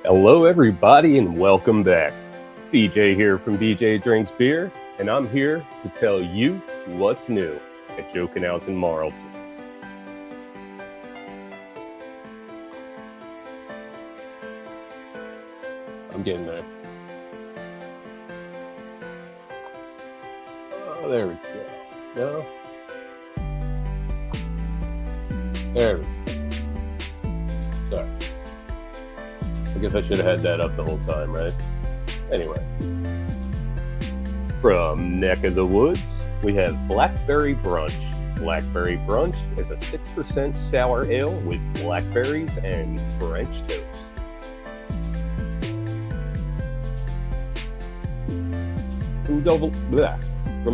Hello, everybody, and welcome back. BJ here from BJ Drinks Beer, and I'm here to tell you what's new at Joking House in Marlton. I'm getting there. Oh, there we go. No? There we go. Sorry. I guess I should have had that up the whole time, right? Anyway. From Neck of the Woods, we have Blackberry Brunch. Blackberry Brunch is a 6% sour ale with blackberries and French toast. From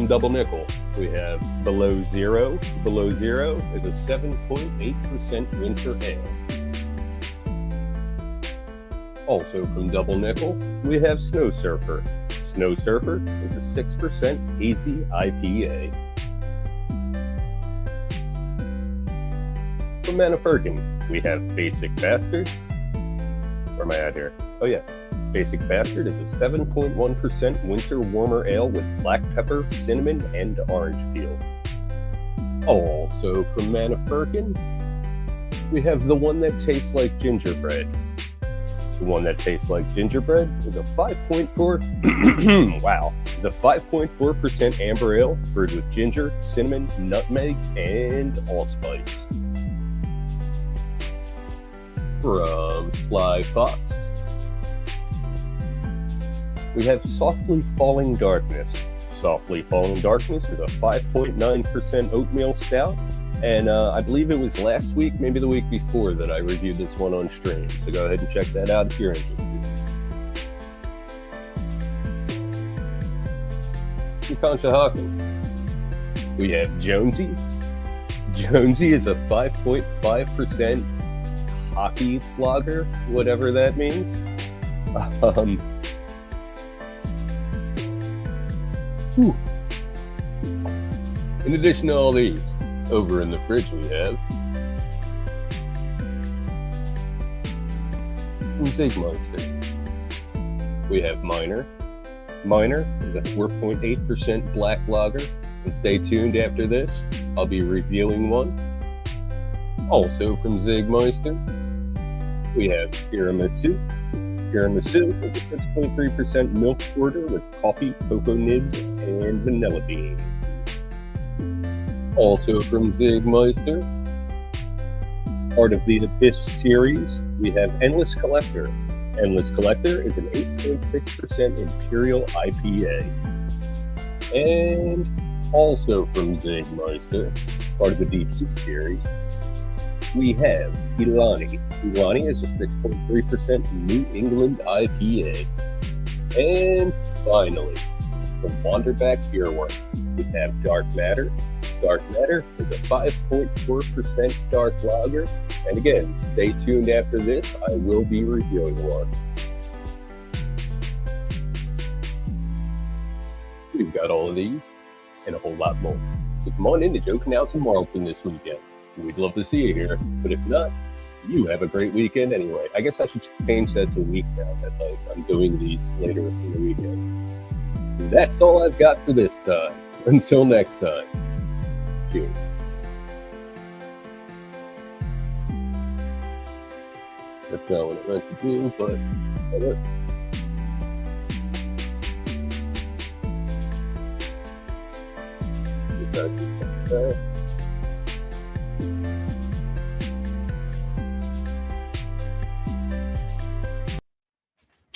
Double Nickel, we have Below Zero. Below Zero is a 7.8% winter ale. Also from Double Nickel, we have Snow Surfer. Snow Surfer is a 6% hazy IPA. From Manafurkin, we have Basic Bastard. Where am I at here? Oh yeah. Basic Bastard is a 7.1% winter warmer ale with black pepper, cinnamon, and orange peel. Also from Manafurkin, we have the one that tastes like gingerbread. The one that tastes like gingerbread is a 5.4 wow, the 5.4% amber ale brewed with ginger, cinnamon, nutmeg, and allspice. From Sly Fox, we have Softly Falling Darkness. Softly Falling Darkness is a 5.9% oatmeal stout. And I believe it was last week, maybe the week before, that I reviewed this one on stream. So go ahead and check that out if you're interested. From Conshohocken, we have Jonesy. Jonesy is a 5.5% hockey lager, whatever that means. In addition to all these, over in the fridge we have from Zigmeister. We have Minor. Minor is a 4.8% black lager. And stay tuned after this. I'll be reviewing one. Also from Zigmeister, we have Tiramisu. Tiramisu is a 6.3% milk porter with coffee, cocoa nibs, and vanilla bean. Also from Zigmeister, part of the Abyss series, we have Endless Collector. Endless Collector is an 8.6% Imperial IPA. And also from Zigmeister, part of the Deep Sea series, we have Ilani. Ilani is a 6.3% New England IPA. And finally, from Wanderback Beer Works, we have Dark Matter. Dark Matter is a 5.4% dark lager. And again, stay tuned after this. I will be reviewing one. We've got all of these and a whole lot more. So come on in to Joking House in Marlton this weekend. We'd love to see you here. But if not, you have a great weekend anyway. I guess I should change that to week now that I'm doing these later in the weekend. That's all I've got for this time. Until next time. Cheers. That's not what I meant to do, but whatever.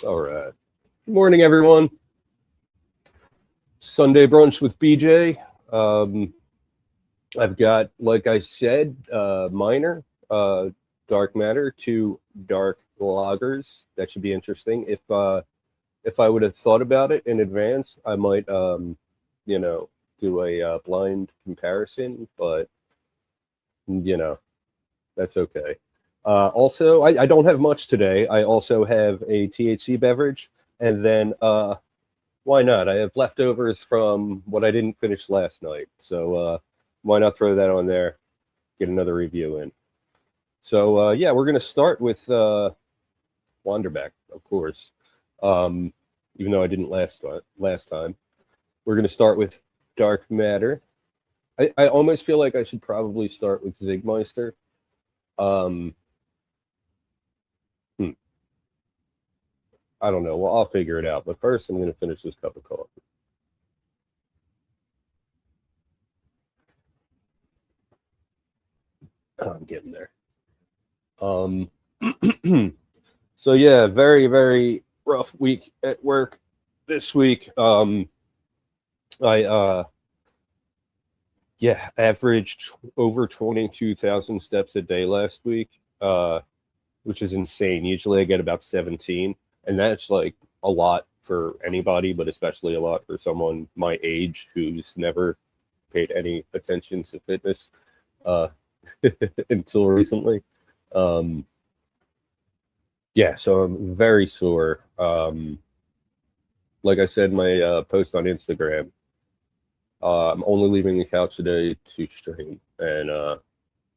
All right. Good morning, everyone. Sunday brunch with BJ. I've got, like I said, Minor, Dark Matter, 2 dark lagers. That should be interesting. If I would have thought about it in advance, I might, do a blind comparison. But that's okay. Also, I don't have much today. I also have a THC beverage, and then why not? I have leftovers from what I didn't finish last night, so why not throw that on there? Get another review in. So yeah, we're gonna start with Wanderback. of course. Um, Even though I didn't last time. We're going to start with Dark Matter. I almost feel like I should probably start with Zigmeister. Um, hmm, I don't know. Well, I'll figure it out. But first, I'm going to finish this cup of coffee. Oh, I'm getting there. Um, so yeah, very very rough week at work this week. I Yeah, averaged over 22,000 steps a day last week, which is insane. Usually I get about 17, and that's like a lot for anybody, but especially a lot for someone my age who's never paid any attention to fitness uh, until recently. Um, yeah, so I'm very sore. Like I said, in my post on Instagram, I'm only leaving the couch today to stream, and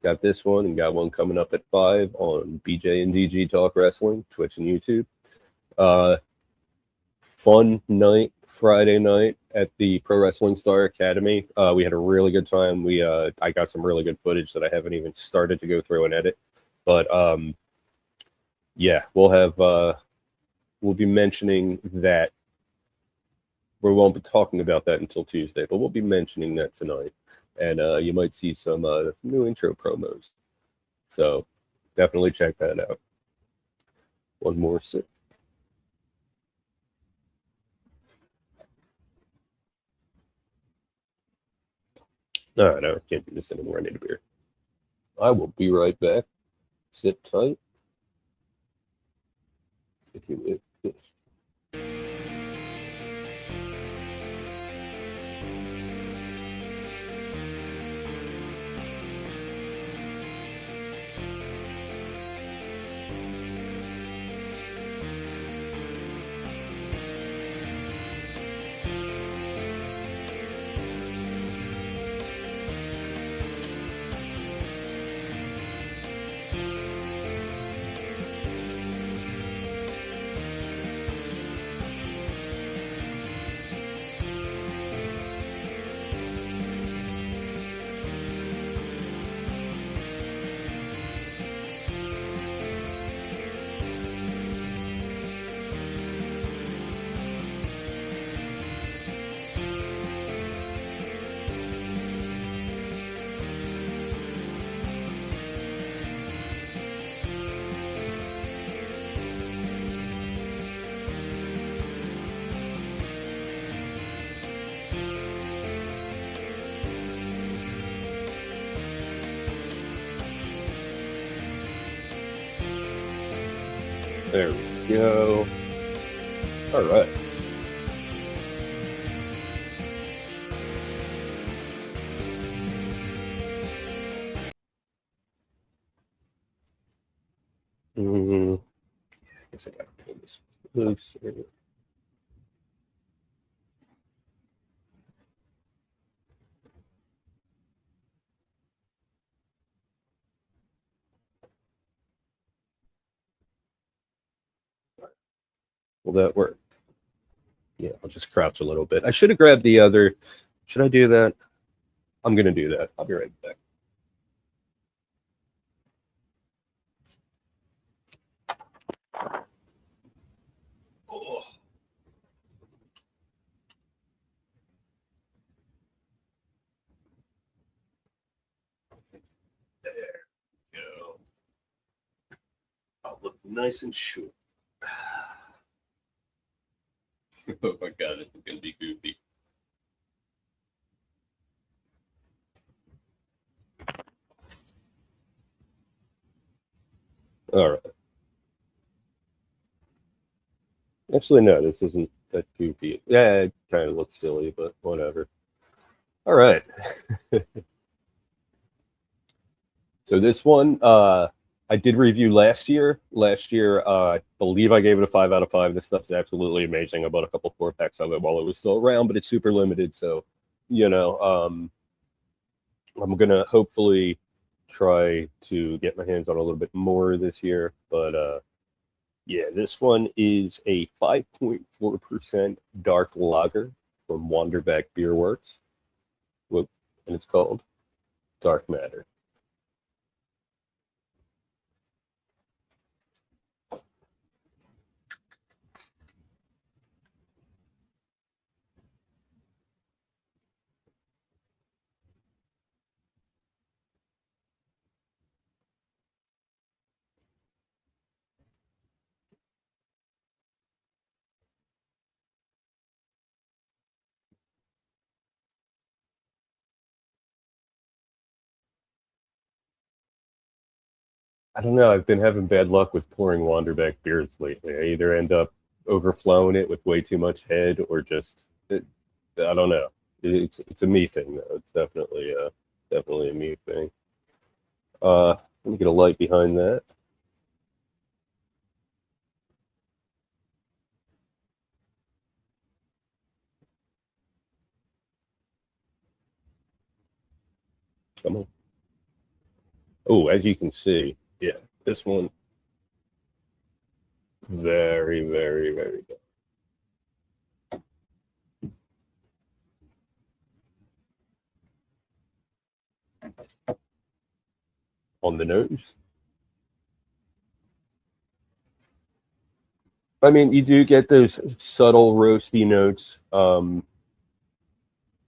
got this one and got one coming up at 5 on BJ and DG Talk Wrestling, Twitch and YouTube. Uh, Fun night, Friday night at the Pro Wrestling Star Academy. We had a really good time. I got some really good footage that I haven't even started to go through and edit, but yeah, we'll be mentioning that. We won't be talking about that until Tuesday, but we'll be mentioning that tonight. And you might see some new intro promos. So definitely check that out. One more sip. No, I can't do this anymore. I need a beer. I will be right back. Sit tight. If you this. There we go. All right. I guess I gotta pull this loose. Will that work? Yeah, I'll just crouch a little bit. I should have grabbed the other. Should I do that? I'm going to do that. I'll be right back. Oh. There we go. I'll look nice and short. Oh my God, this is going to be goofy. All right. Actually, no, this isn't that goofy. Yeah, it kind of looks silly, but whatever. All right. So this one, I did review last year. Last year, I believe I gave it a 5 out of 5. This stuff's absolutely amazing. I bought a couple 4-packs of it while it was still around, but it's super limited. So, I'm going to hopefully try to get my hands on a little bit more this year. But Yeah, this one is a 5.4% dark lager from Wanderback Beer Works. And it's called Dark Matter. I don't know. I've been having bad luck with pouring Wanderback beers lately. I either end up overflowing it with way too much head, or just I don't know. It's a me thing though. It's definitely a me thing. Let me get a light behind that. Come on. Oh, as you can see, yeah, this one very good. On the nose. I mean, you do get those subtle roasty notes.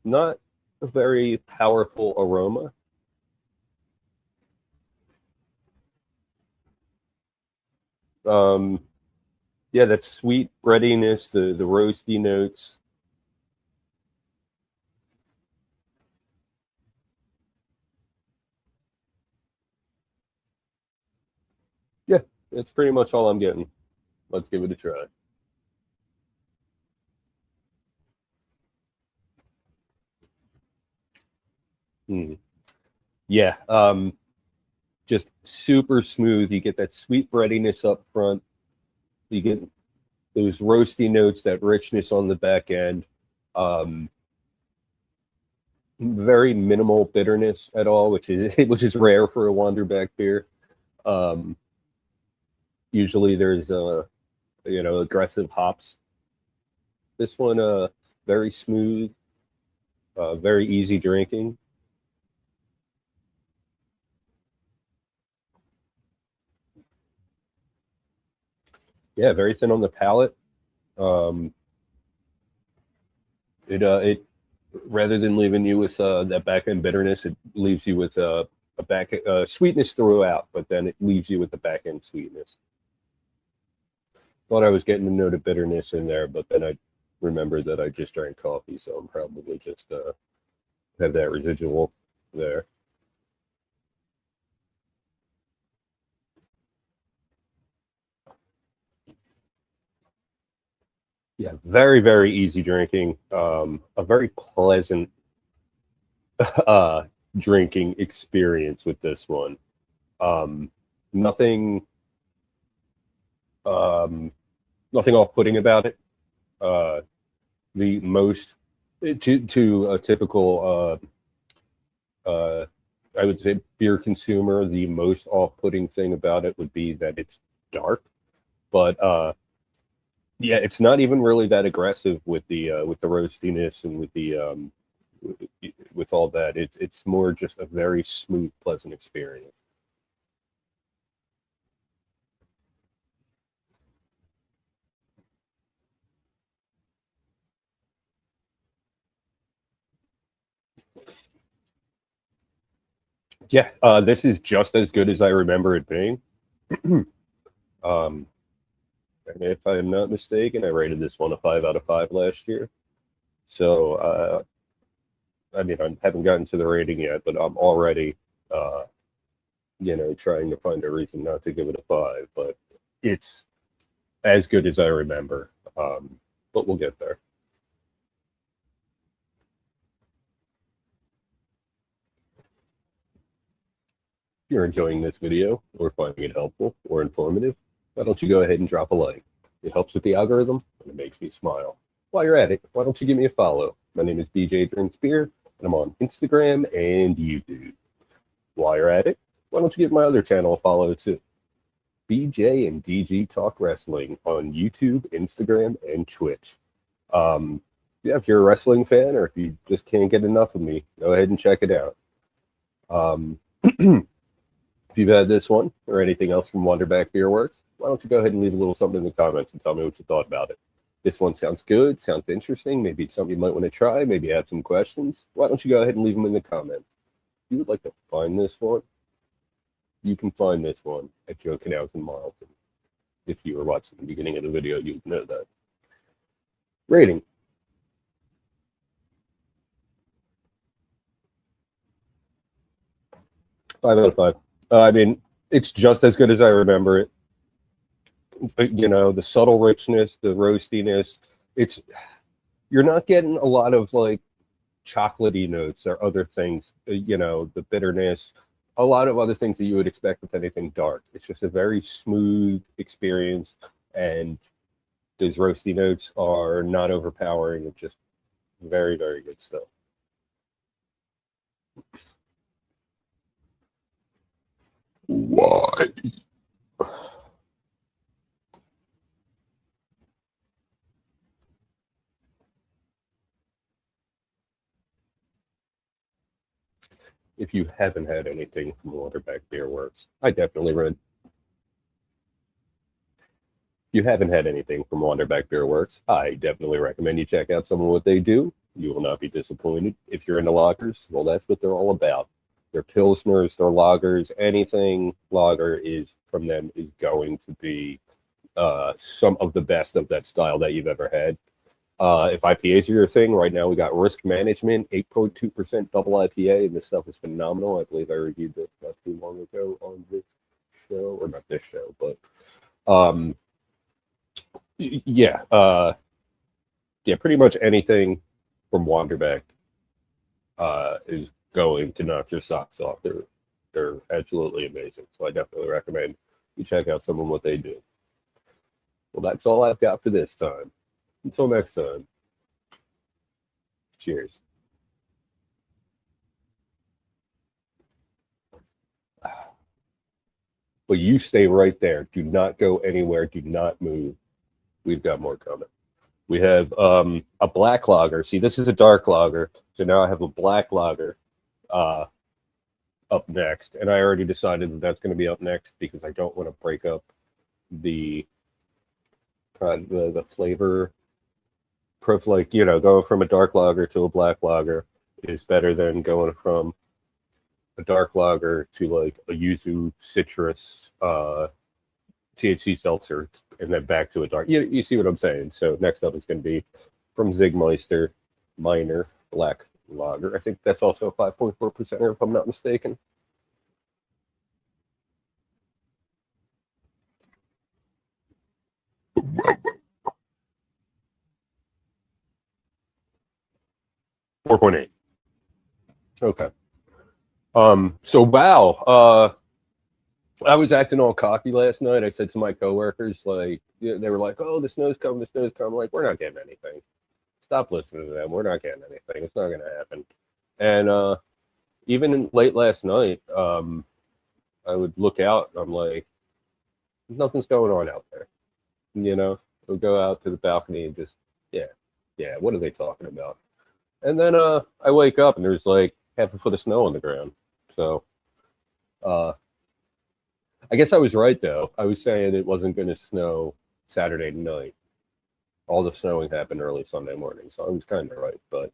Not a very powerful aroma. Um, yeah, that sweet breadiness, the roasty notes. Yeah, that's pretty much all I'm getting. Let's give it a try. Hmm. Yeah, just super smooth. You get that sweet breadiness up front. You get those roasty notes, that richness on the back end. Um, Very minimal bitterness at all, which is rare for a Wanderback beer. Um, Usually there's aggressive hops. This one very smooth, very easy drinking. Yeah, very thin on the palate. Um, it rather than leaving you with that back end bitterness, it leaves you with a back sweetness throughout, but then it leaves you with the back end sweetness. Thought I was getting a note of bitterness in there, but then I remembered that I just drank coffee, so I'm probably just have that residual there. Yeah, very easy drinking. A very pleasant uh, drinking experience with this one. Um, nothing um, nothing off-putting about it. Uh, the most to a typical I would say beer consumer, the most off-putting thing about it would be that it's dark. But yeah, it's not even really that aggressive with the roastiness and with all that. It's more just a very smooth, pleasant experience. Yeah, this is just as good as I remember it being. um, and if I'm not mistaken, I rated this one a 5 out of 5 last year. So I mean, I haven't gotten to the rating yet, but I'm already uh, trying to find a reason not to give it a 5. But it's as good as I remember. But we'll get there. If you're enjoying this video or finding it helpful or informative, why don't you go ahead and drop a like? It helps with the algorithm and it makes me smile. While you're at it, why don't you give me a follow? My name is DJ Drinks Beer, and I'm on Instagram and YouTube. While you're at it, why don't you give my other channel a follow too? BJ and DG Talk Wrestling on YouTube, Instagram, and Twitch. Yeah, if you're a wrestling fan or if you just can't get enough of me, go ahead and check it out. If you've had this one or anything else from Wonderback Beer Works, why don't you go ahead and leave a little something in the comments and tell me what you thought about it. This one sounds good, sounds interesting, maybe it's something you might want to try, maybe you have some questions. Why don't you go ahead and leave them in the comments. If you would like to find this one, you can find this one at Joe Canals in Marlton. If you were watching the beginning of the video, you'd know that. Rating. Five out of five. I mean, it's just as good as I remember it. But, you know, the subtle richness, the roastiness, you're not getting a lot of like chocolatey notes or other things, you know, the bitterness, a lot of other things that you would expect with anything dark. It's just a very smooth experience, and those roasty notes are not overpowering. It's just very, very good stuff. Why? If you haven't had anything from Waterback Beer Works, I definitely recommend. If you haven't had anything from Waterback Beer Works, I definitely recommend you check out some of what they do. You will not be disappointed. If you're into lagers, well, that's what they're all about. Their pilsners, their lagers, anything lager is from them is going to be some of the best of that style that you've ever had. If IPAs are your thing, right now we got Risk Management, 8.2% double IPA, and this stuff is phenomenal. I believe I reviewed this not too long ago on this show, or not this show, but yeah, pretty much anything from Wanderback is going to knock your socks off. They're absolutely amazing. So I definitely recommend you check out some of what they do. Well, that's all I've got for this time. Until next time. Cheers. But you stay right there. Do not go anywhere. Do not move. We've got more coming. We have a black lager. See, this is a dark lager. So now I have a black lager up next. And I already decided that that's going to be up next because I don't want to break up the flavor. Like, you know, going from a dark lager to a black lager is better than going from a dark lager to like a yuzu citrus THC seltzer and then back to a dark. You see what I'm saying? So next up is going to be from Zigmeister Minor Black Lager. I think that's also a 5.4% if I'm not mistaken. $4.8. Okay. So wow. I was acting all cocky last night. I said to my coworkers, like, they were like, "Oh, the snow's coming, the snow's coming." I'm like, we're not getting anything. Stop listening to them. We're not getting anything. It's not going to happen. And even late last night, I would look out and I'm like, nothing's going on out there. You know, we'll go out to the balcony and just, yeah, what are they talking about? And then I wake up and there's like half a foot of snow on the ground. So I guess I was right, though. I was saying it wasn't going to snow Saturday night. All the snowing happened early Sunday morning, so I was kind of right. But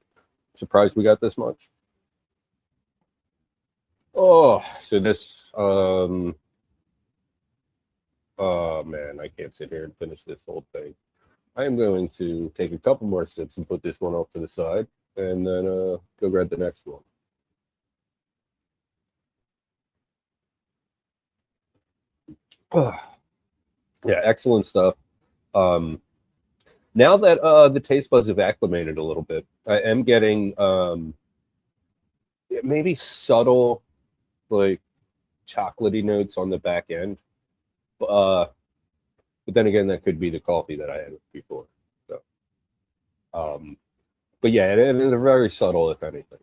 surprised we got this much. Oh, so this, oh man, I can't sit here and finish this whole thing. I am going to take a couple more sips and put this one off to the side, and then go grab the next one. Yeah, excellent stuff. Now that the taste buds have acclimated a little bit, I am getting maybe subtle, like chocolatey notes on the back end. But then again, that could be the coffee that I had before. So, but yeah, and they're very subtle, if anything.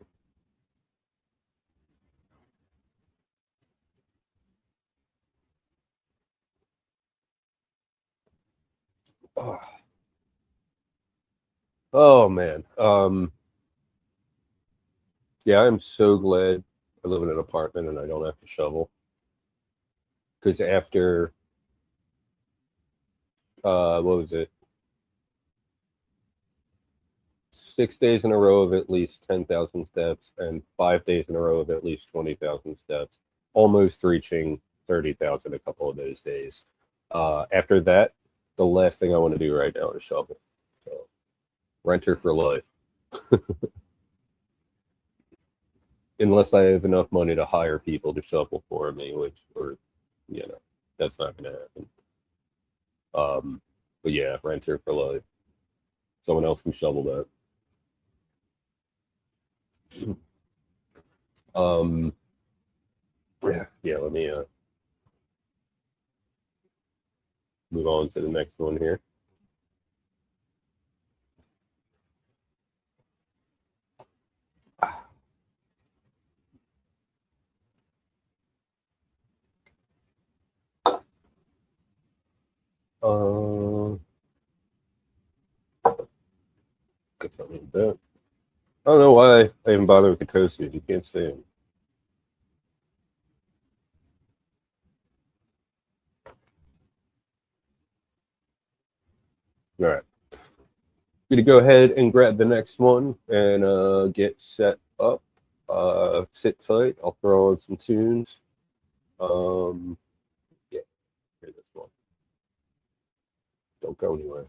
Oh, oh man. Yeah, I'm so glad I live in an apartment and I don't have to shovel. Because after what was it? 6 days in a row of at least 10,000 steps and 5 days in a row of at least 20,000 steps, almost reaching 30,000 a couple of those days. After that, the last thing I want to do right now is shovel. So, renter for life. Unless I have enough money to hire people to shovel for me, which, or, that's not going to happen. But yeah, renter for life. Someone else can shovel that. Um, yeah. Let me move on to the next one here. Get something like that. I don't know why I even bother with the coasters. You can't see them. All right. Going to go ahead and grab the next one and get set up. Sit tight. I'll throw on some tunes. Yeah, hear this one. Don't go anywhere.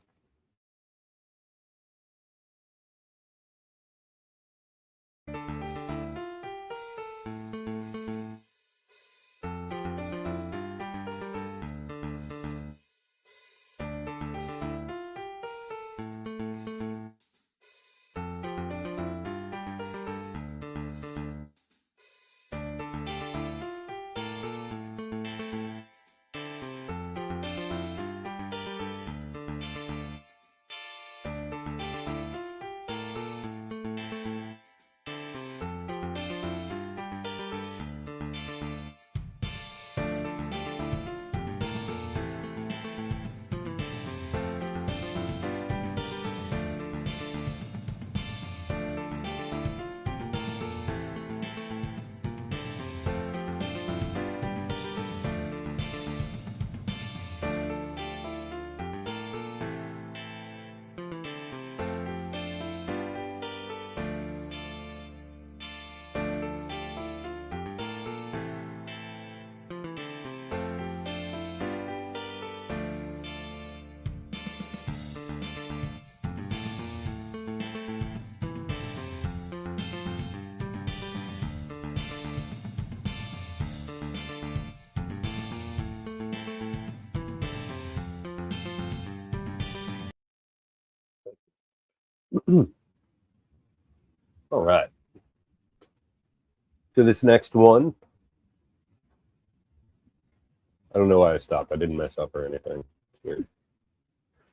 All right. To this next one. I don't know why I stopped. I didn't mess up or anything. It's weird.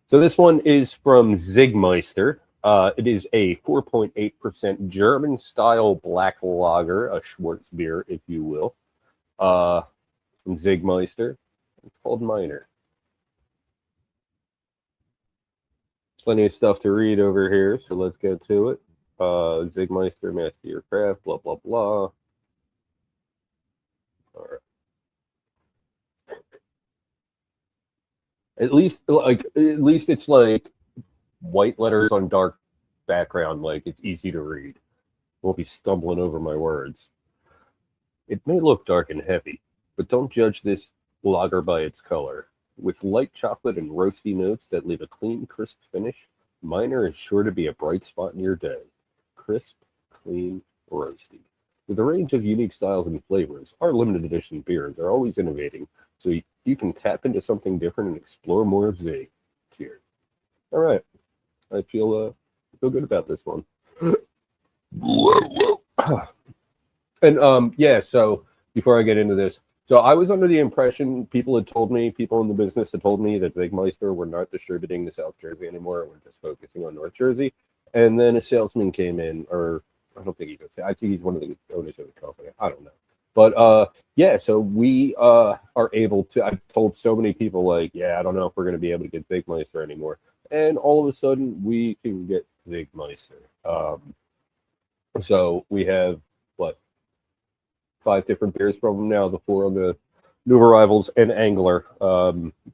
So this one is from Zigmeister. It is a 4.8% German style black lager, a Schwarz beer, if you will, from Zigmeister. It's called Minor. Plenty of stuff to read over here, so let's get to it. Zigmeister, master your craft, blah, blah, blah. All right. At least it's like white letters on dark background, like it's easy to read. Won't be stumbling over my words. It may look dark and heavy, but don't judge this lager by its color. With light chocolate and roasty notes that leave a clean, crisp finish, Minor is sure to be a bright spot in your day. Crisp, clean, roasty. With a range of unique styles and flavors, our limited edition beers are always innovating, so you can tap into something different and explore more of Zig. Cheers. All right. I feel good about this one. And yeah, so before I get into this, so I was under the impression people in the business had told me that Zigmeister were not distributing to South Jersey anymore. We're just focusing on North Jersey. And then a salesman came in, or I don't think he goes. I think he's one of the owners of the company. I don't know. But yeah, so we are able to. I've told so many people like, yeah, I don't know if we're going to be able to get Zigmeister anymore, and all of a sudden we can get Zigmeister. So we have what, five different beers from them now. The four on the new arrivals and Angler.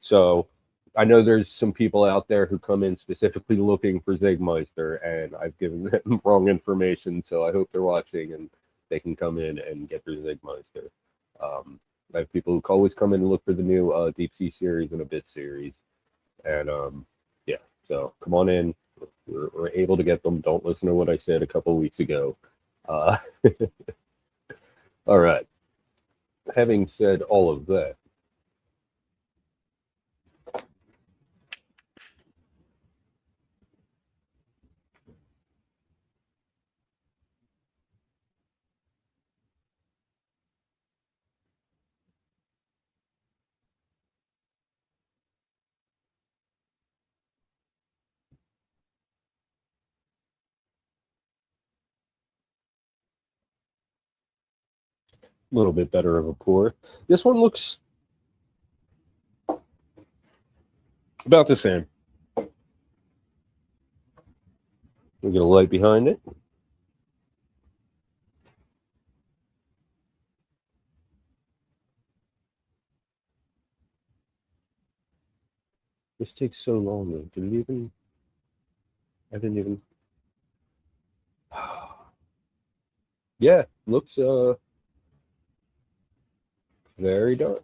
So I know there's some people out there who come in specifically looking for Zigmeister, and I've given them wrong information. So I hope they're watching and they can come in and get their Zigmeister. I have people who always come in and look for the new Deep Sea series and Abyss series, and yeah. So come on in. We're able to get them. Don't listen to what I said a couple of weeks ago. Uh, all right. Having said all of that, a little bit better of a pour. This one looks about the same. We get a light behind it. This takes so long though. Did it even? I didn't even. Yeah, looks very dark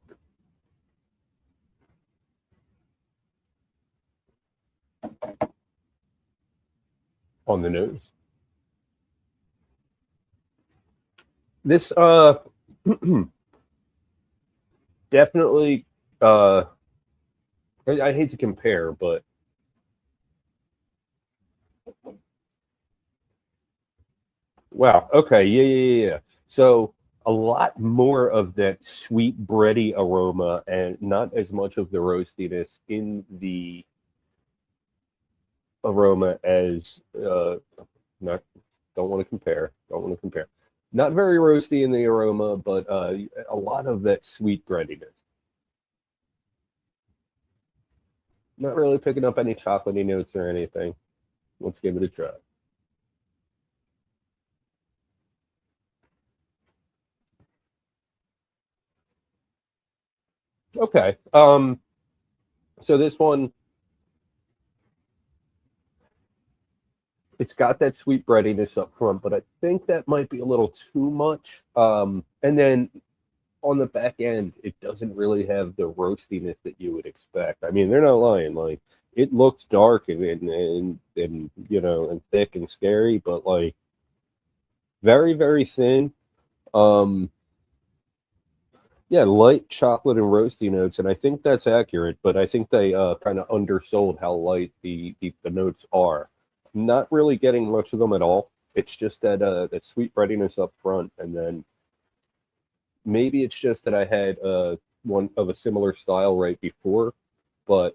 on the nose. This definitely I hate to compare, but wow. Okay. Yeah, yeah, yeah, yeah. So a lot more of that sweet bready aroma and not as much of the roastiness in the aroma as not don't want to compare. Don't want to compare. Not very roasty in the aroma, but a lot of that sweet breadiness. Not really picking up any chocolatey notes or anything. Let's give it a try. Okay. So this one, it's got that sweet breadiness up front, but I think that might be a little too much. And then on the back end, it doesn't really have the roastiness that you would expect. I mean, they're not lying. Like it looks dark and you know and thick and scary, but like very very thin. Um, yeah, light chocolate and roasty notes, and I think that's accurate. But I think they kind of undersold how light the notes are. Not really getting much of them at all. It's just that that sweet breadiness up front, and then maybe it's just that I had one of a similar style right before, but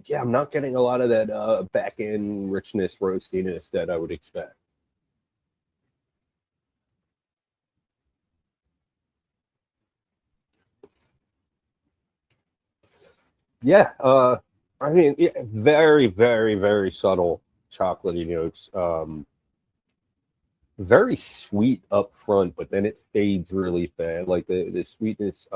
yeah, I'm not getting a lot of that back end richness, roastiness that I would expect. Yeah, I mean, yeah, very, very, very subtle chocolatey notes. Very sweet up front, but then it fades really fast. Like the sweetness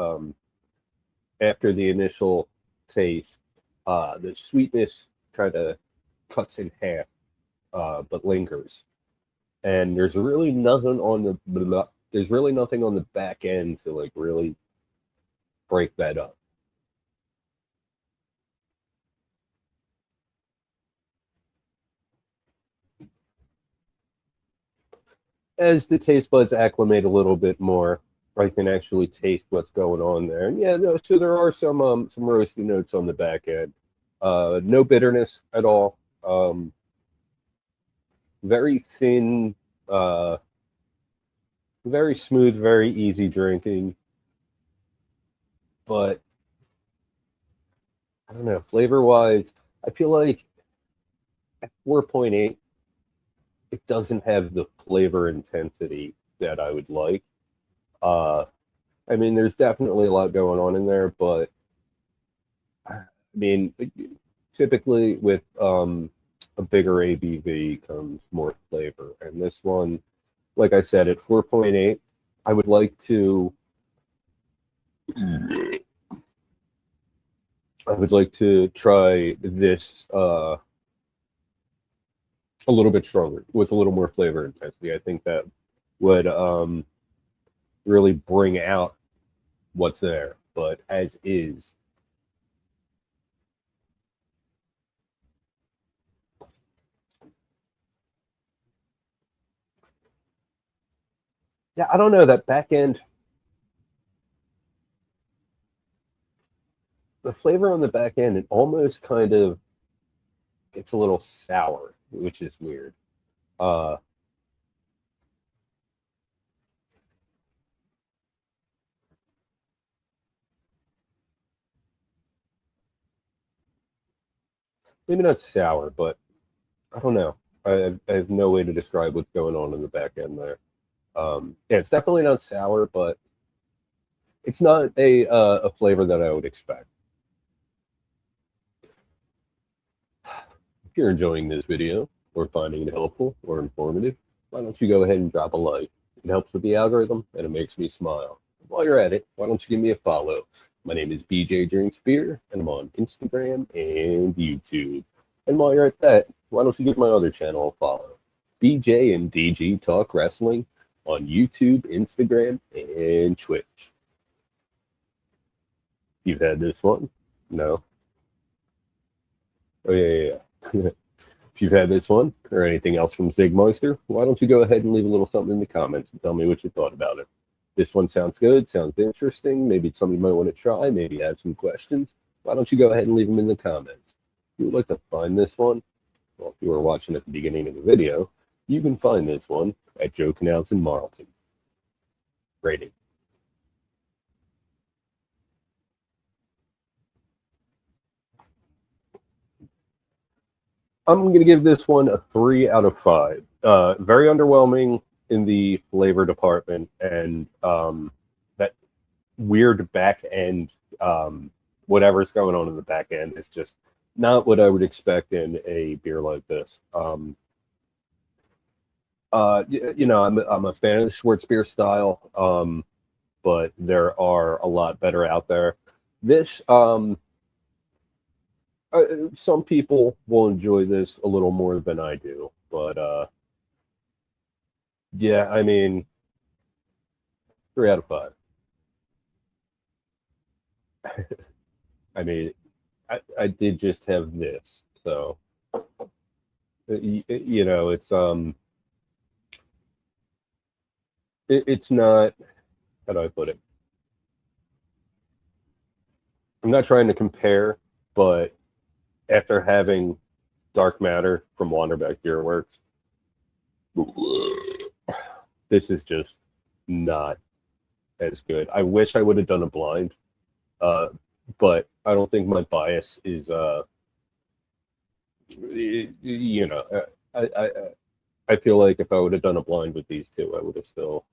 after the initial taste, the sweetness kind of cuts in half, but lingers. And there's really nothing on the back end to like really break that up. As the taste buds acclimate a little bit more, I can actually taste what's going on there. And yeah, no, so there are some roasty notes on the back end. No bitterness at all. Very thin, uh, very smooth, very easy drinking. But I don't know, flavor wise, I feel like at 4.8, it doesn't have the flavor intensity that I would like. Uh, I mean, there's definitely a lot going on in there, but I mean, typically with a bigger ABV comes more flavor, and this one, like I said, at 4.8, I would like to. I would like to try this a little bit stronger with a little more flavor intensity. I think that would really bring out what's there. But as is, yeah, I don't know that back end. The flavor on the back end, it almost kind of gets a little sour, which is weird. Uh, Maybe not sour, but I don't know. I have no way to describe what's going on in the back end there. Yeah, it's definitely not sour, but it's not a flavor that I would expect. If you're enjoying this video or finding it helpful or informative, why don't you go ahead and drop a like? It helps with the algorithm and it makes me smile. While you're at it, why don't you give me a follow? My name is BJ Drinks Beer, and I'm on Instagram and YouTube. And while you're at that, why don't you give my other channel a follow? BJ and DG Talk Wrestling on YouTube, Instagram, and Twitch. You've had this one? No? Oh, yeah. If you've had this one or anything else from Zigmeister, why don't you go ahead and leave a little something in the comments and tell me what you thought about it. This one sounds good, sounds interesting. Maybe it's something you might want to try. Maybe have some questions. Why don't you go ahead and leave them in the comments? If you would like to find this one, well, if you were watching at the beginning of the video, you can find this one at Joe Canals in Marlton. Rating. I'm going to give this one a 3 out of 5. Very underwhelming in the flavor department, and that weird back end, whatever's going on in the back end is just not what I would expect in a beer like this. I'm a fan of the Schwarzbier style, but there are a lot better out there. This some people will enjoy this a little more than I do, but yeah, I mean, 3 out of 5. I mean, I did just have this, so it's not, how do I put it? I'm not trying to compare, but after having Dark Matter from Wanderbeck Beer Works, this is just not as good. I wish I would have done a blind, but I don't think my bias is, I feel like if I would have done a blind with these two, I would have still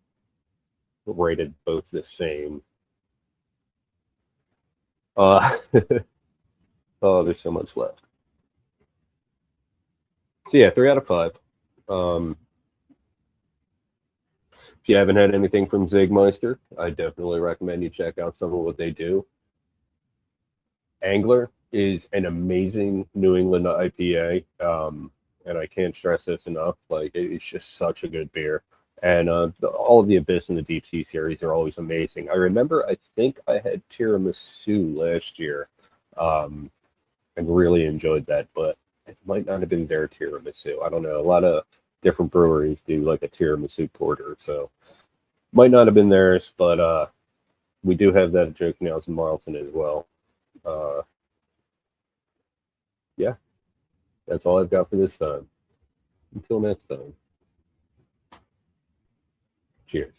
rated both the same. Oh, there's so much left. So yeah, 3 out of 5. If you haven't had anything from Zigmeister, I definitely recommend you check out some of what they do. Angler is an amazing New England IPA, and I can't stress this enough. Like, it's just such a good beer. And all of the Abyss and the Deep Sea series are always amazing. I remember, I think I had tiramisu last year, and really enjoyed that, but it might not have been their tiramisu. I don't know. A lot of different breweries do like a tiramisu porter, so might not have been theirs, but we do have that at Joe Canals in Marlton as well. Yeah, that's all I've got for this time. Until next time. Cheers.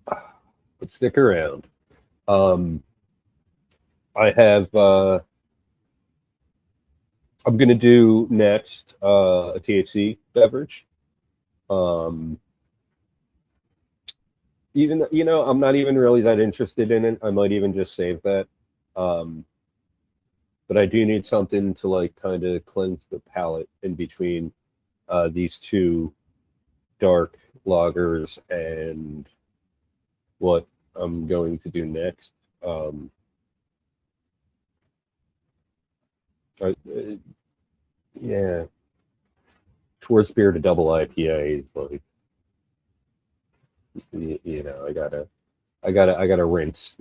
But stick around. I have I'm gonna do next a THC beverage. Um, Even I'm not even really that interested in it. I might even just save that. Um, but I do need something to like kind of cleanse the palate in between these two dark lagers and what I'm going to do next. Um, yeah, towards beer to double IPA is like I gotta rinse.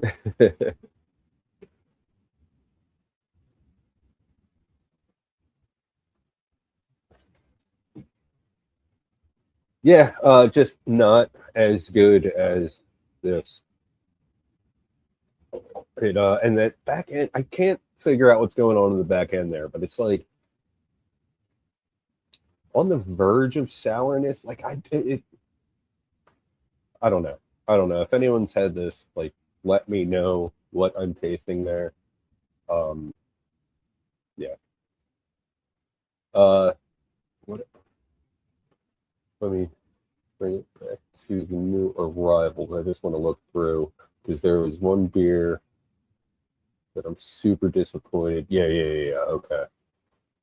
Yeah, just not as good as this. And that back end, I can't figure out what's going on in the back end there, but it's like on the verge of sourness. Like I don't know. I don't know if anyone's had this. Like, let me know what I'm tasting there. Um, yeah. Uh, what? Let me bring it back to the new arrivals. I just want to look through because there was one beer that I'm super disappointed. Yeah. Okay.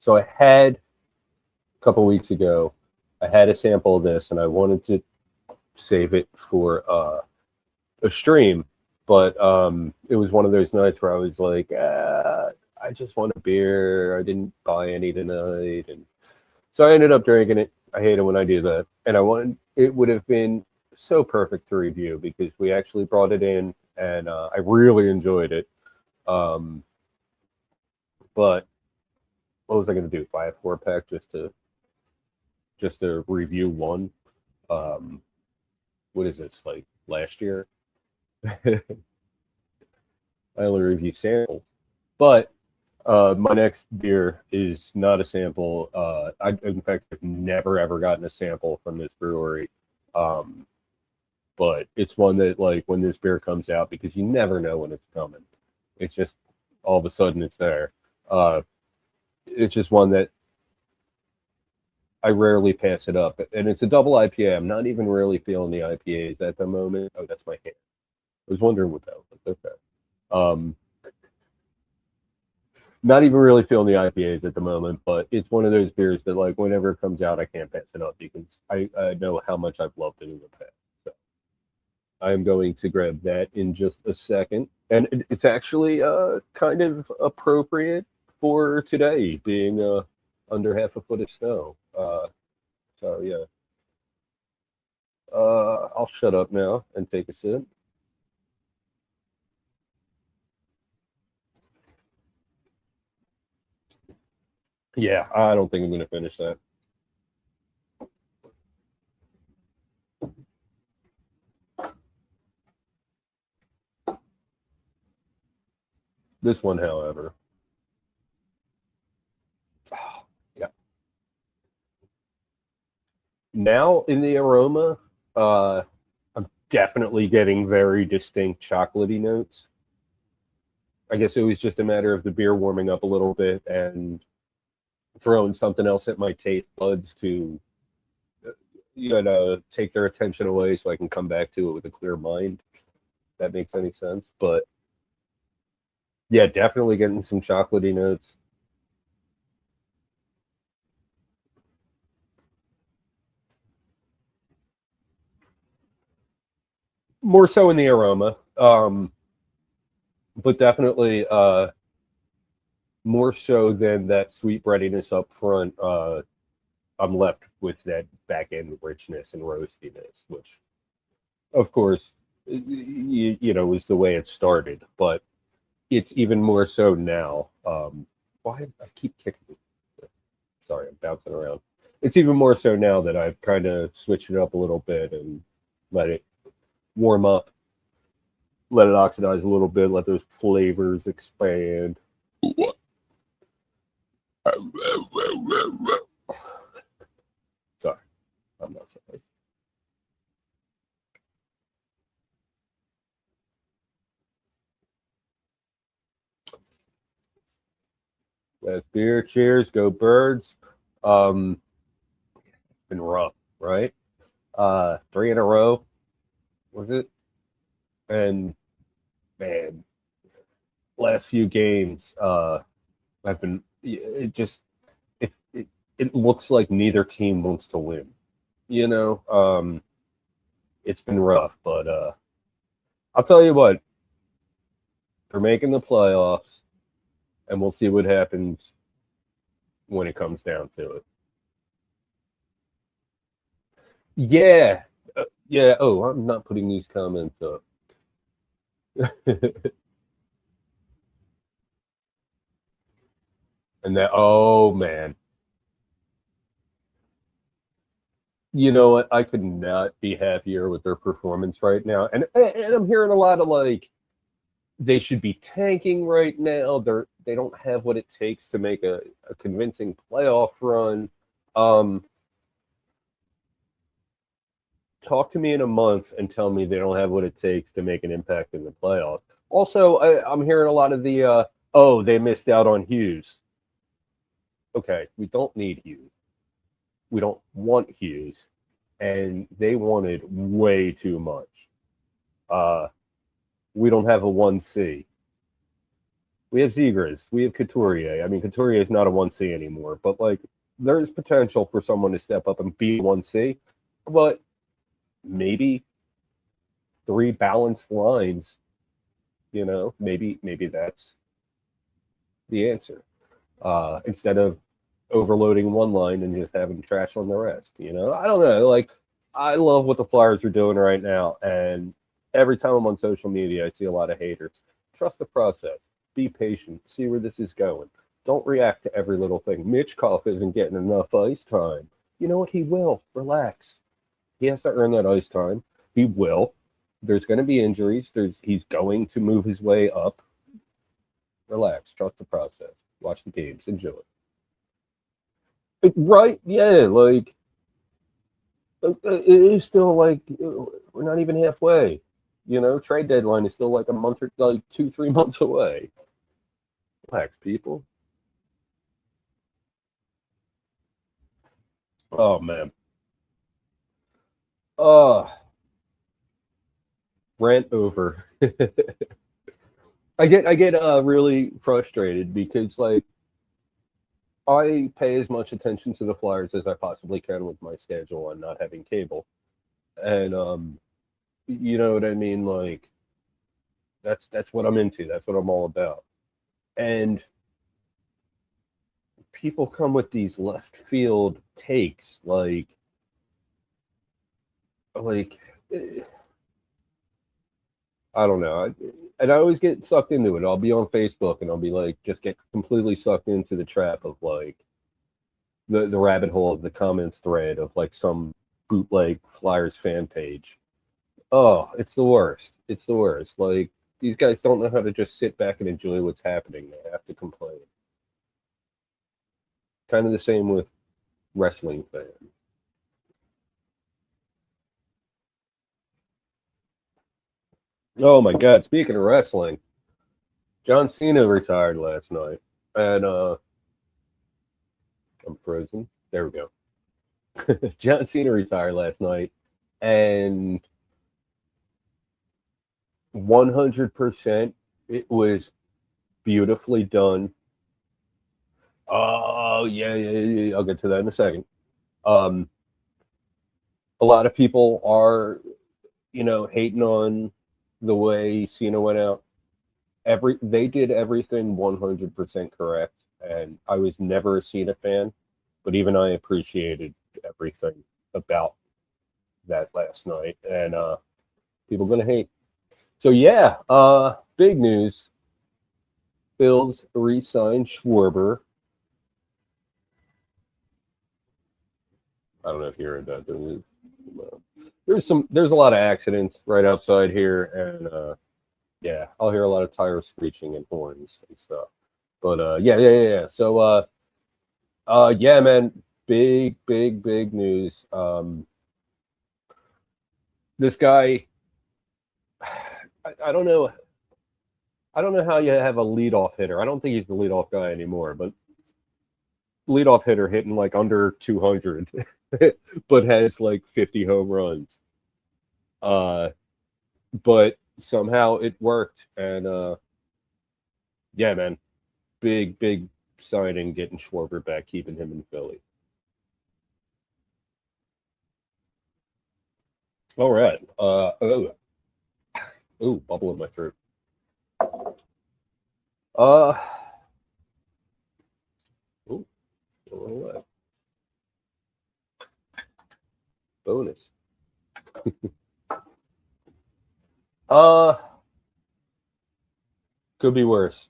So I had a couple weeks ago, I had a sample of this, and I wanted to save it for a stream, but it was one of those nights where I was like, I just want a beer. I didn't buy any tonight, and so I ended up drinking it. I hate it when I do that, and I wanted it would have been so perfect to review because we actually brought it in, and I really enjoyed it. Um, but what was I going to do? Buy a 4 pack just to review one? Um, what is this like last year? I only review samples, but my next beer is not a sample. In fact, I've never ever gotten a sample from this brewery. Um, but it's one that like when this beer comes out because you never know when it's coming. It's just all of a sudden it's there. Uh, it's just one that I rarely pass it up, and it's a double IPA. I'm not even really feeling the IPAs at the moment. Oh, that's my hand. I was wondering what that was. Okay. Um, Not even really feeling the IPAs at the moment, but it's one of those beers that like whenever it comes out, I can't pass it up because I know how much I've loved it in the past. So I'm going to grab that in just a second, and it's actually kind of appropriate for today, being under half a foot of snow. So yeah, I'll shut up now and take a sip. Yeah, I don't think I'm going to finish that. This one, however, yeah. Now in the aroma, I'm definitely getting very distinct chocolatey notes. I guess it was just a matter of the beer warming up a little bit and throwing something else at my taste buds to, take their attention away so I can come back to it with a clear mind. If that makes any sense. But yeah, definitely getting some chocolatey notes. More so in the aroma, but definitely more so than that sweet breadiness up front. I'm left with that back end richness and roastiness, which, of course, is the way it started, but it's even more so now. Why I keep kicking? Sorry, I'm bouncing around. It's even more so now that I've kind of switched it up a little bit and let it warm up, let it oxidize a little bit, let those flavors expand. Sorry, I'm not sorry. Last beer. Cheers. Go Birds. Um, been rough, right? Three in a row, was it? And man, last few games, I've been. It just it looks like neither team wants to win. You know, it's been rough, but I'll tell you what, they're making the playoffs, and we'll see what happens when it comes down to it. Yeah, yeah. Oh, I'm not putting these comments up. And that, oh man, you know what? I could not be happier with their performance right now. And I'm hearing a lot of like they should be tanking right now. They don't have what it takes to make a convincing playoff run. Um, Talk to me in a month and tell me they don't have what it takes to make an impact in the playoffs. Also, I'm hearing a lot of the oh, they missed out on Hughes. Okay, we don't need Hughes. We don't want Hughes, and they wanted way too much. Uh, we don't have a 1C. We have Zegras. We have Couturier. I mean, Couturier is not a 1C anymore, but like there's potential for someone to step up and be 1C. But maybe three balanced lines, maybe that's the answer. Instead of overloading one line and just having trash on the rest. I don't know. Like, I love what the Flyers are doing right now, and every time I'm on social media, I see a lot of haters. Trust the process. Be patient. See where this is going. Don't react to every little thing. Mitchkov isn't getting enough ice time. You know what? He will. Relax. He has to earn that ice time. He will. There's going to be injuries. He's going to move his way up. Relax. Trust the process. Watch the games. Enjoy it. Right? Yeah. Like, it is still like we're not even halfway. Trade deadline is still like a month or like 2-3 months away. Relax, people. Oh man. Oh, rant over. I get really frustrated because like I pay as much attention to the Flyers as I possibly can with my schedule and not having cable. And you know what I mean? Like that's what I'm into. That's what I'm all about. And people come with these left field takes like I don't know. And I always get sucked into it. I'll be on Facebook and I'll be like, just get completely sucked into the trap of like the rabbit hole of the comments thread of like some bootleg Flyers fan page. Oh, it's the worst. It's the worst. Like these guys don't know how to just sit back and enjoy what's happening. They have to complain. Kind of the same with wrestling fans. Oh my God! Speaking of wrestling, John Cena retired last night, and I'm frozen. There we go. John Cena retired last night, and 100%, it was beautifully done. Oh yeah, yeah, yeah. I'll get to that in a second. Um, a lot of people are, hating on the way Cena went out. They did everything 100% correct, and I was never a Cena fan, but even I appreciated everything about that last night, and people gonna hate. So yeah, big news. Bills re-signed Schwarber. I don't know if you heard that. There's a lot of accidents right outside here, and yeah, I'll hear a lot of tires screeching and horns and stuff. But yeah. So yeah, man, big news. This guy, I don't know. I don't know how you have a leadoff hitter. I don't think he's the leadoff guy anymore, but leadoff hitter hitting like under 200, but has like 50 home runs. Uh, but somehow it worked, and yeah, man, big signing getting Schwarber back, keeping him in Philly. All right. Bubble in my throat. Uh, ooh, a little wet. Bonus. Uh, could be worse.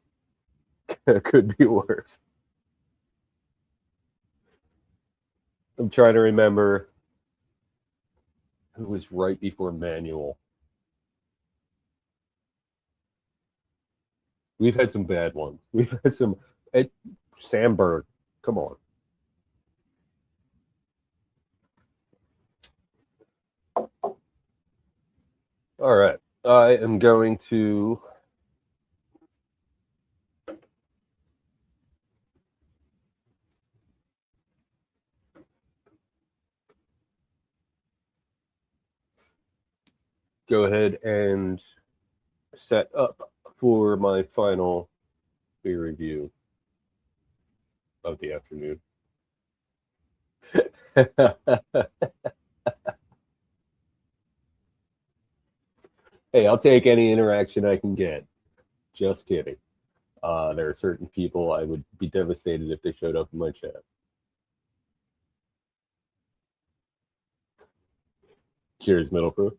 Could be worse. I'm trying to remember who was right before Manuel. We've had some bad ones. We've had some. Sandberg. Come on. All right. I am going to go ahead and set up for my final beer review of the afternoon. Hey, I'll take any interaction I can get. Just kidding. There are certain people I would be devastated if they showed up in my chat. Cheers, Middle Crew.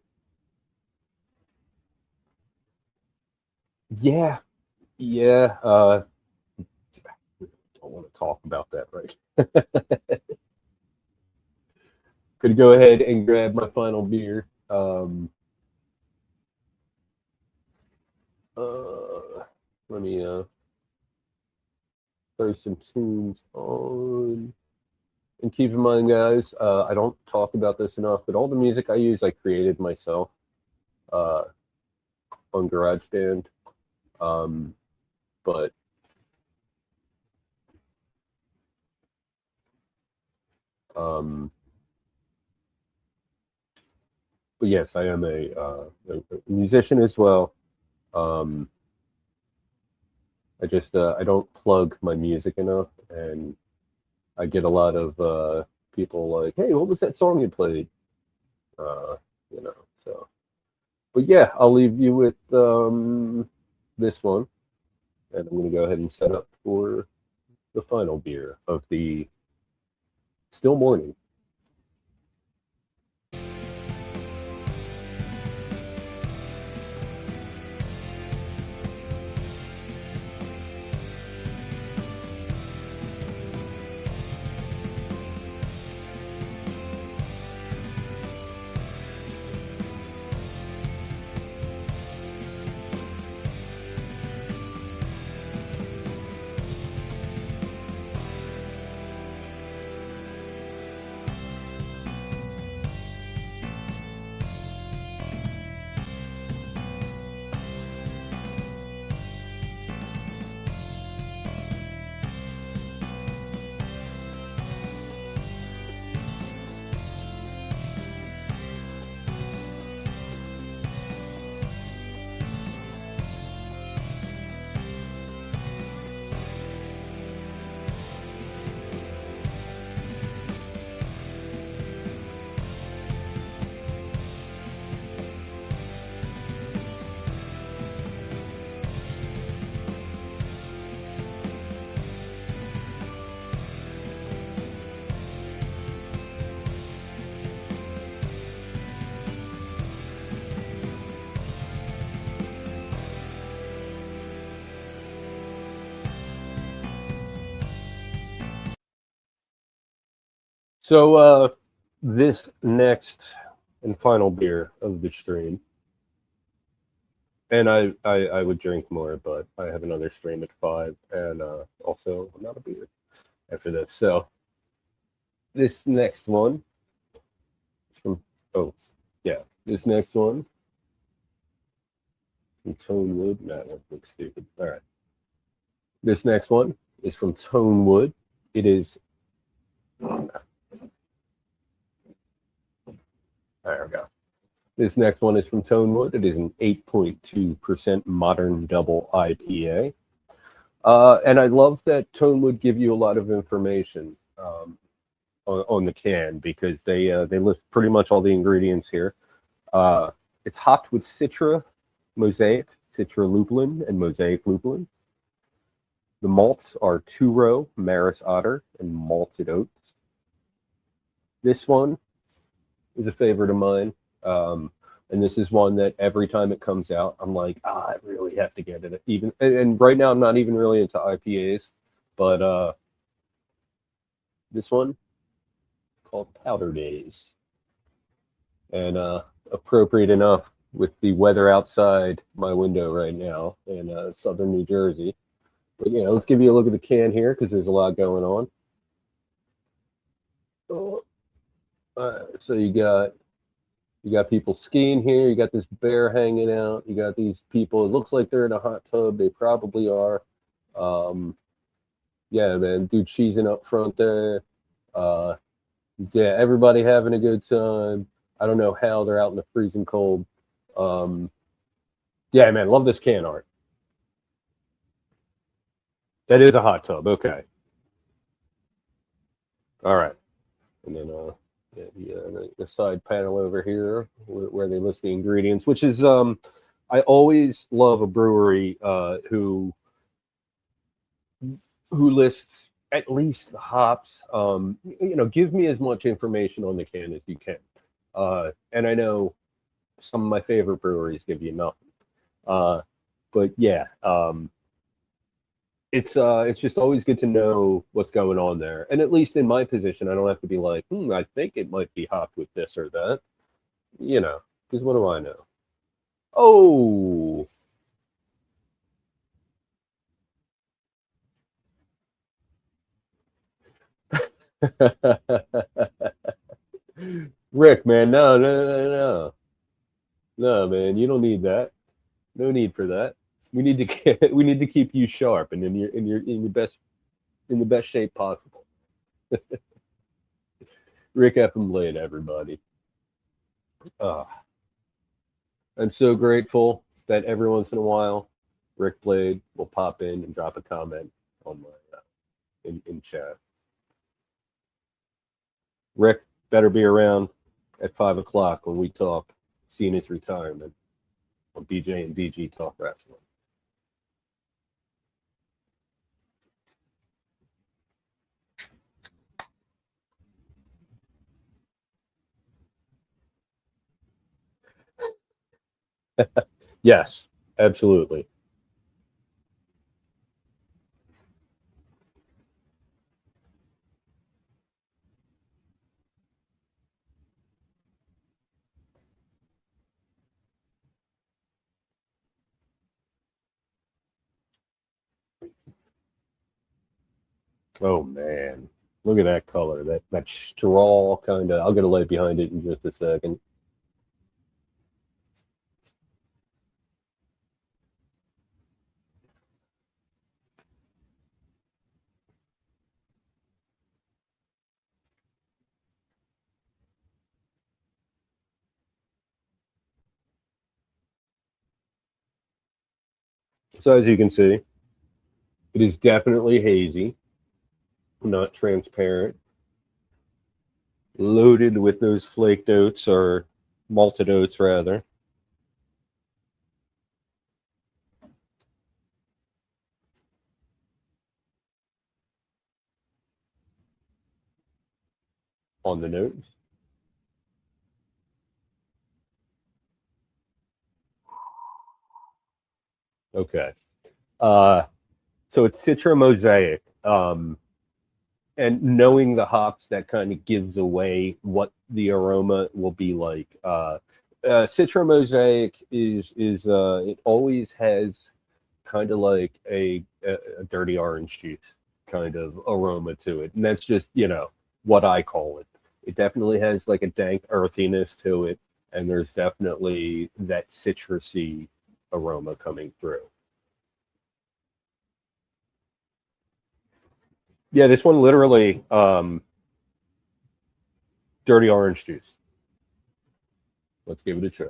Yeah. Don't want to talk about that right. Could go ahead and grab my final beer. Let me throw some tunes on. And keep in mind, guys, I don't talk about this enough, but all the music I use, I created myself on GarageBand. But yes, I am a musician as well. I just I don't plug my music enough, and I get a lot of people like, "Hey, what was that song you played?" So. But yeah, I'll leave you with this one, and I'm going to go ahead and set up for the final beer of the still morning. So this next and final beer of the stream, and I would drink more, but I have another stream at 5, and also another beer after this. So this next one is from this next one from Tonewood. That one looks stupid. All right. This next one is from Tonewood. It is There we go. This next one is from Tonewood. It is an 8.2% modern double IPA. And I love that Tonewood give you a lot of information on the can, because they list pretty much all the ingredients here. It's hopped with Citra, Mosaic, Citra lupulin, and Mosaic lupulin. The malts are two-row, Maris Otter, and malted oats. This one is a favorite of mine. And this is one that every time it comes out, I'm like, I really have to get it. Even and right now, I'm not even really into IPAs, but this one called Powder Days, and appropriate enough with the weather outside my window right now in southern New Jersey. But let's give you a look at the can here, because there's a lot going on. So you got people skiing here. You got this bear hanging out. You got these people. It looks like they're in a hot tub. They probably are. Yeah, man, dude cheesing up front there. Yeah, everybody having a good time. I don't know how they're out in the freezing cold. Yeah, man, love this can art. That is a hot tub. Okay. All right. And then the side panel over here where they list the ingredients, which is I always love a brewery who lists at least the hops. Give me as much information on the can as you can. And I know some of my favorite breweries give you nothing. But yeah, it's just always good to know what's going on there. And at least in my position, I don't have to be like, I think it might be hopped with this or that. Because what do I know? Oh. Rick, man, no, man, you don't need that. No need for that. We need to keep you sharp and in the best shape possible. Rick F. and Blade, everybody. I'm so grateful that every once in a while, Rick Blade will pop in and drop a comment on my in chat. Rick better be around at 5 o'clock when we talk seeing his retirement on BJ and BG Talk Wrestling. Yes, absolutely. Oh man, look at that color. That straw kind of. I'll get a light behind it in just a second. So as you can see, it is definitely hazy, not transparent, loaded with those flaked oats or malted oats rather. On the nose. Okay. So it's Citra Mosaic. And knowing the hops, that kind of gives away what the aroma will be like. Citra Mosaic is it always has kind of like a dirty orange juice kind of aroma to it, and that's just what I call it. It definitely has like a dank earthiness to it, and there's definitely that citrusy aroma coming through. Yeah, this one literally dirty orange juice. Let's give it a try.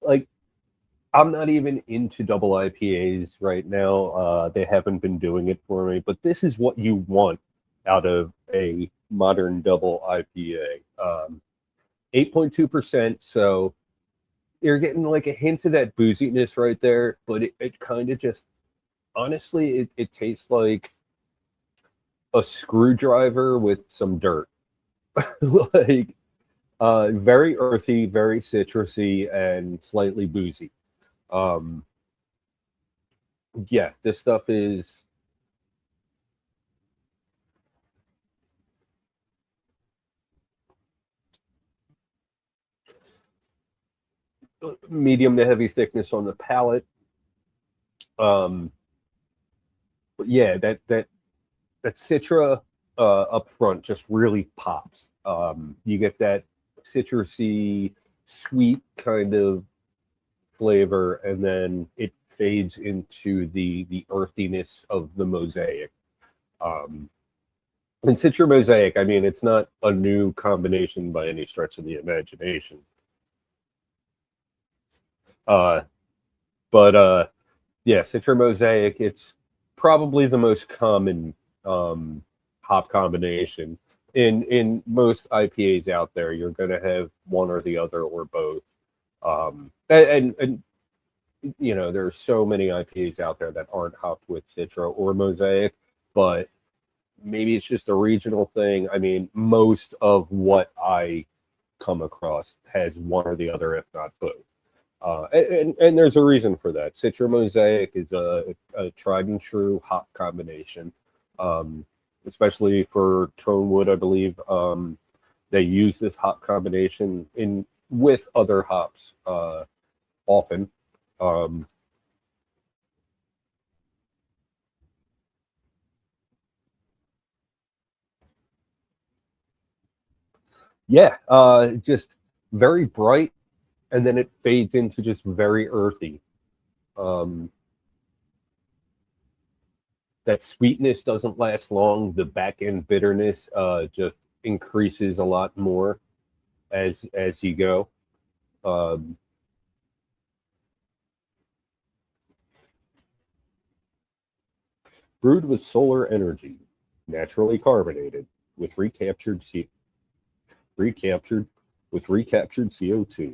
Like, I'm not even into double IPAs right now. They haven't been doing it for me, but this is what you want out of a modern double IPA. 8.2%, so you're getting like a hint of that booziness right there, but it kind of just, honestly, it tastes like a screwdriver with some dirt. Like, very earthy, very citrusy, and slightly boozy. Um, yeah, this stuff is medium to heavy thickness on the palate. Um, but yeah, that Citra up front just really pops. You get that citrusy, sweet kind of flavor, and then it fades into the earthiness of the mosaic. Um, and Citra Mosaic, I mean, it's not a new combination by any stretch of the imagination. Uh, but yeah, Citra Mosaic, it's probably the most common hop combination. In most IPAs out there, you're going to have one or the other or both. And you know, there's so many IPAs out there that aren't hopped with Citra or Mosaic, but maybe it's just a regional thing. I mean, most of what I come across has one or the other, if not both. And there's a reason for that. Citra Mosaic is a tried and true hop combination, especially for Tonewood, I believe. They use this hop combination in with other hops often. Um, yeah, just very bright, and then it fades into just very earthy. Um, that sweetness doesn't last long. The back end bitterness just increases a lot more as you go. Um, brewed with solar energy, naturally carbonated, with recaptured recaptured CO2.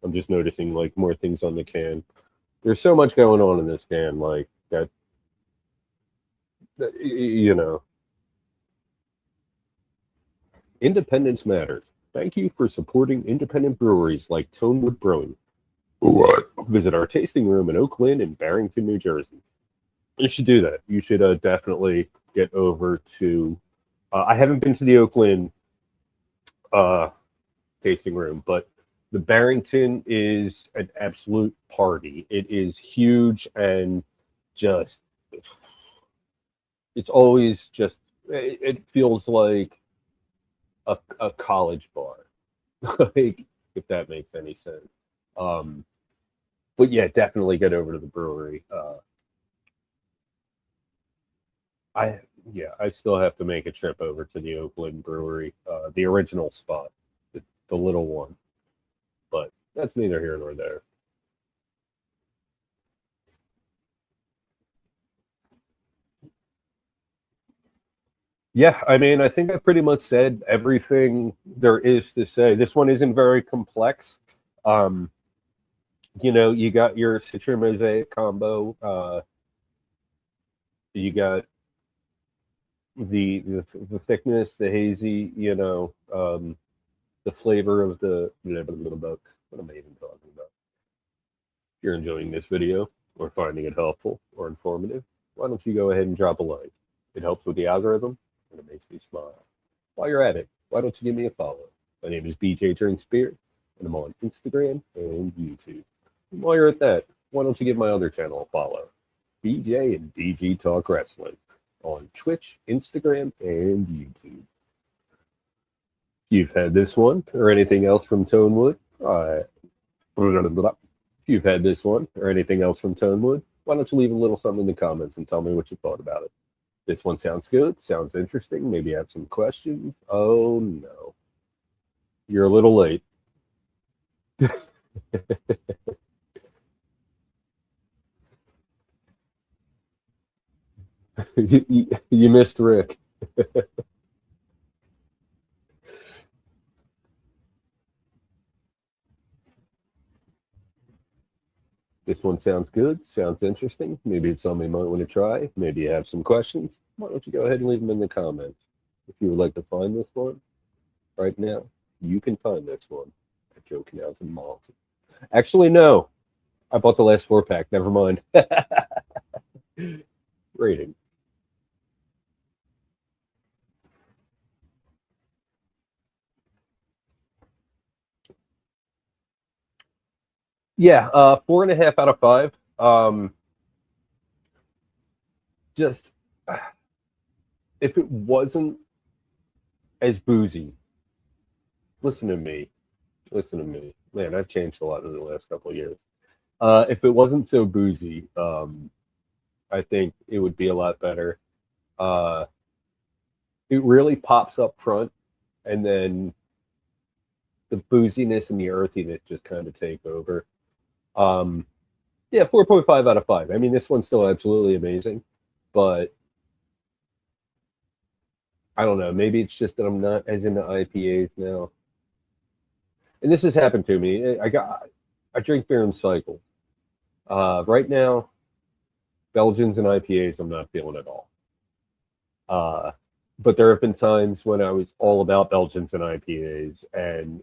I'm just noticing like more things on the can. There's so much going on in this can, like that you know, independence matters. Thank you for supporting independent breweries like Tonewood Brewing. What? Visit our tasting room in Oak Lynn and Barrington, New Jersey. You should do that. You should definitely get over to. I haven't been to the Oak Lynn uh, tasting room, but the Barrington is an absolute party. It is huge and just. It's always just. It feels like a college bar, like if that makes any sense. Um, but yeah, definitely get over to the brewery. I I still have to make a trip over to the Oak Lynn Brewery, the original spot, the little one. But that's neither here nor there. Yeah, I mean, I think I pretty much said everything there is to say. This one isn't very complex. Um, you know, you got your Citra Mosaic combo. You got the thickness, the hazy, you know, the flavor of the blah, blah, blah, blah. What am I even talking about? If you're enjoying this video or finding it helpful or informative, why don't you go ahead and drop a like? It helps with the algorithm and it makes me smile. While you're at it, why don't you give me a follow? My name is BJ Drinks Beer, and I'm on Instagram and YouTube. And while you're at that, why don't you give my other channel a follow? BJ and DG Talk Wrestling on Twitch, Instagram, and YouTube. If you've had this one or anything else from Tonewood, if you've had this one or anything else from Tonewood, why don't you leave a little something in the comments and tell me what you thought about it. This one sounds good, sounds interesting, maybe you have some questions. Oh no, you're a little late. You missed Rick. This one sounds good, sounds interesting. Maybe it's something you might want to try. Maybe you have some questions. Why don't you go ahead and leave them in the comments? If you would like to find this one right now, you can find this one at Joe Canals and Malls. Actually, no. I bought the last 4-pack. Never mind. Rating. Yeah, 4.5 out of 5. Just if it wasn't as boozy, listen to me. Listen to me. Man, I've changed a lot in the last couple of years. If it wasn't so boozy, I think it would be a lot better. Uh, it really pops up front, and then the booziness and the earthiness just kind of take over. Yeah, 4.5 out of 5. I mean, this one's still absolutely amazing, but I don't know. Maybe it's just that I'm not as into IPAs now. And this has happened to me. I drink beer in cycles. Right now, Belgians and IPAs I'm not feeling at all. But there have been times when I was all about Belgians and IPAs, and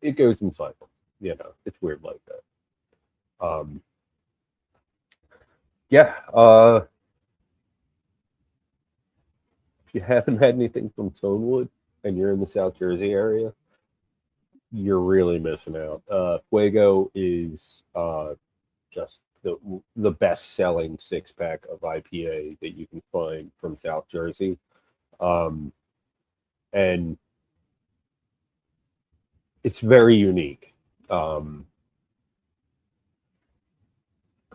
it goes in cycles. You know, it's weird like that. Yeah. If you haven't had anything from Tonewood and you're in the South Jersey area, you're really missing out. Fuego is just the best selling 6-pack of IPA that you can find from South Jersey. And it's very unique.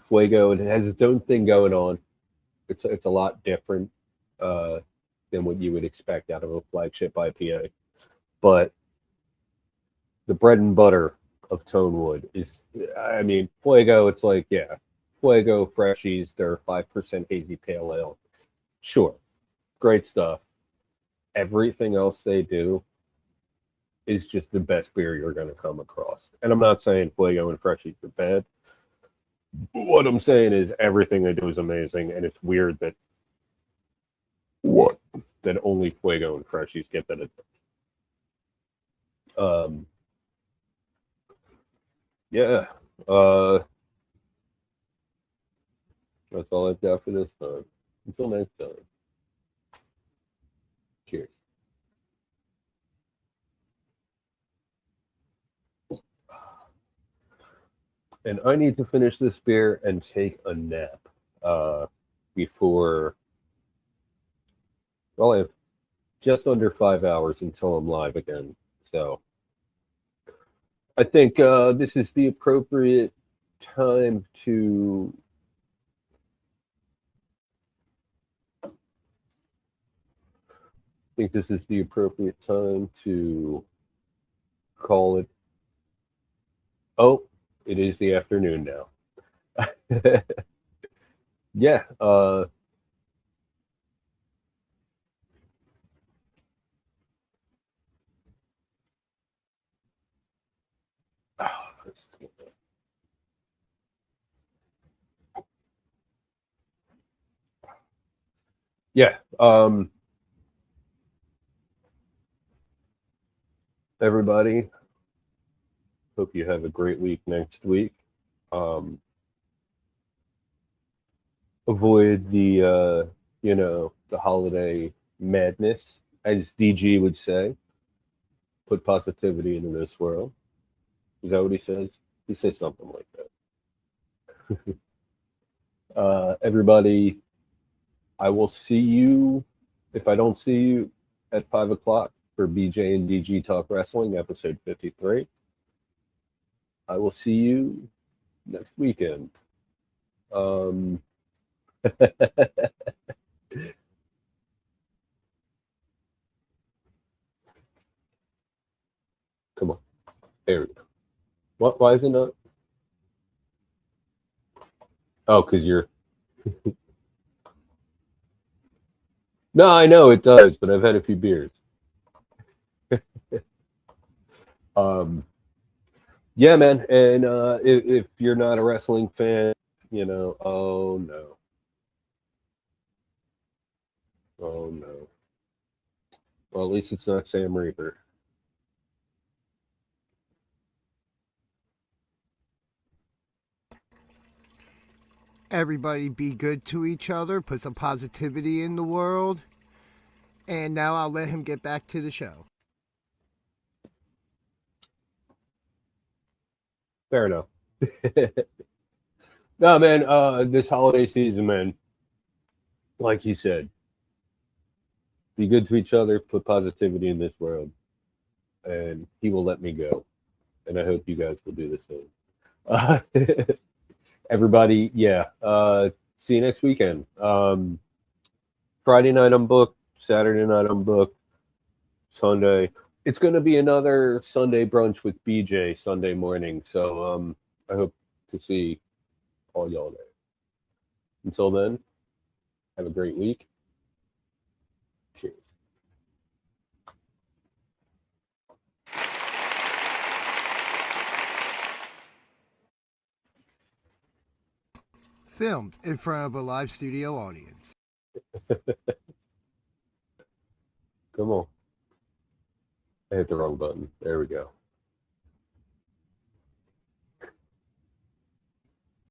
Fuego, it has its own thing going on. It's a lot different than what you would expect out of a flagship IPA. But the bread and butter of Tonewood is, I mean, Fuego, it's like, yeah, Fuego, Freshies, they're 5% hazy pale ale. Sure, great stuff. Everything else they do is just the best beer you're going to come across. And I'm not saying Fuego and Freshies are bad. What I'm saying is everything they do is amazing, and it's weird that only Fuego and Freshies get that. Yeah. That's all I've got for this time. Until next time. Cheers. And I need to finish this beer and take a nap before. Well, I have just under 5 hours until I'm live again. So I think this is the appropriate time to call it. Oh, it is the afternoon now. Yeah. Yeah. Everybody, hope you have a great week next week. Avoid the the holiday madness, as DG would say. Put positivity into this world. Is that what he says? He says something like that. Everybody, I will see you, if I don't see you, at 5 o'clock for BJ and DG Talk Wrestling, episode 53. I will see you next weekend. Um, come on. There we go. What? Why is it not? Oh, because you're. No, I know it does, but I've had a few beers. Um, yeah, man. And if you're not a wrestling fan, oh no, oh no. Well, at least it's not Sam Reaper. Everybody be good to each other, put some positivity in the world. And now I'll let him get back to the show. Fair enough. No, man. This holiday season, man. Like you said, be good to each other. Put positivity in this world, and He will let me go. And I hope you guys will do the same. Everybody, yeah. See you next weekend. Friday night I'm booked. Saturday night I'm booked. Sunday. It's going to be another Sunday brunch with BJ Sunday morning. So I hope to see all y'all there. Until then, have a great week. Cheers. Filmed in front of a live studio audience. Come on. I hit the wrong button. There we go.